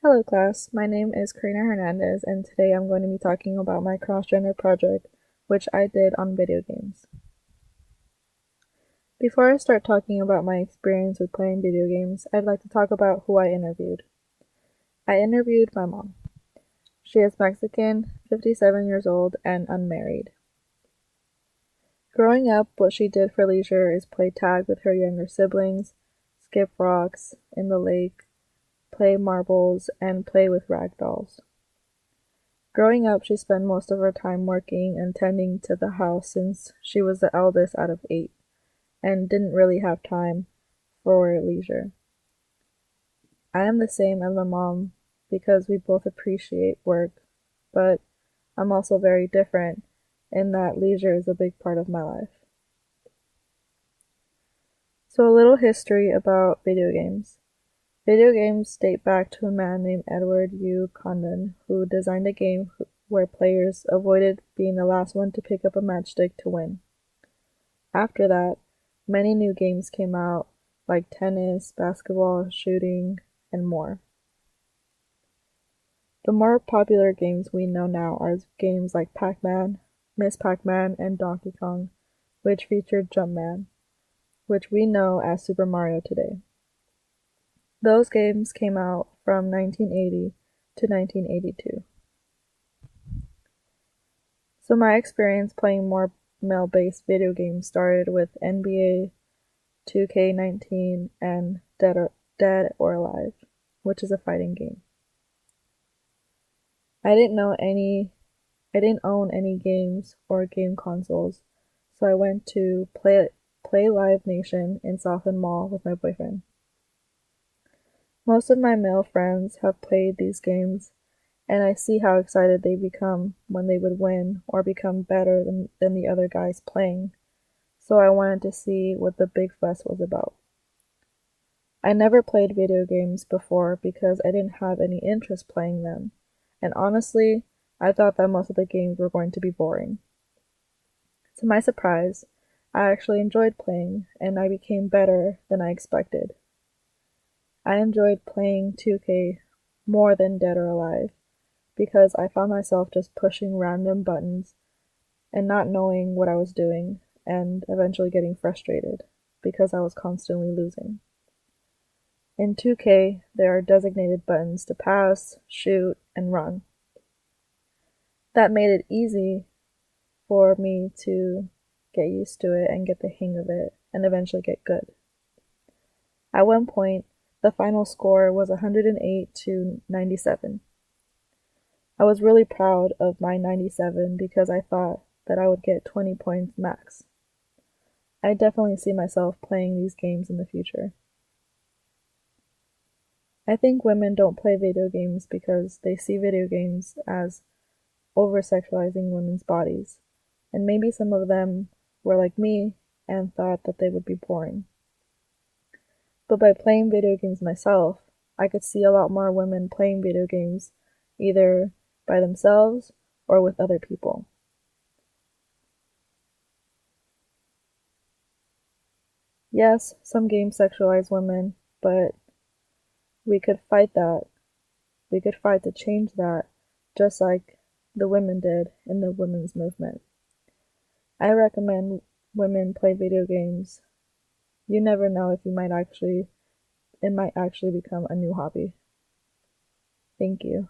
Hello class, my name is Karina Hernandez and today I'm going to be talking about my cross-gender project, which I did on video games. Before I start talking about my experience with playing video games, I'd like to talk about who I interviewed. I interviewed my mom. She is Mexican, 57 years old, and unmarried. Growing up, what she did for leisure is play tag with her younger siblings, skip rocks in the lake, play marbles, and play with rag dolls. Growing up, she spent most of her time working and tending to the house since she was the eldest out of 8 and didn't really have time for leisure. I am the same as my mom because we both appreciate work, but I'm also very different in that leisure is a big part of my life. So, a little history about video games. Video games date back to a man named Edward U. Condon, who designed a game where players avoided being the last one to pick up a matchstick to win. After that, many new games came out, like tennis, basketball, shooting, and more. The more popular games we know now are games like Pac-Man, Miss Pac-Man, and Donkey Kong, which featured Jumpman, which we know as Super Mario today. Those games came out from 1980 to 1982. So my experience playing more male-based video games started with NBA 2K19 and Dead or Alive, which is a fighting game. I didn't own any games or game consoles, so I went to Play Live Nation in Southland Mall with my boyfriend. Most of my male friends have played these games, and I see how excited they become when they would win or become better than the other guys playing, so I wanted to see what the big fuss was about. I never played video games before because I didn't have any interest playing them, and honestly, I thought that most of the games were going to be boring. To my surprise, I actually enjoyed playing, and I became better than I expected. I enjoyed playing 2K more than Dead or Alive because I found myself just pushing random buttons and not knowing what I was doing, and eventually getting frustrated because I was constantly losing. In 2K, there are designated buttons to pass, shoot, and run. That made it easy for me to get used to it and get the hang of it and eventually get good. At one point, the final score was 108 to 97. I was really proud of my 97 because I thought that I would get 20 points max. I definitely see myself playing these games in the future. I think women don't play video games because they see video games as over-sexualizing women's bodies, and maybe some of them were like me and thought that they would be boring. But by playing video games myself, I could see a lot more women playing video games, either by themselves or with other people. Yes, some games sexualize women, but we could fight that. We could fight to change that, just like the women did in the women's movement. I recommend women play video games. You never know if it might actually become a new hobby. Thank you.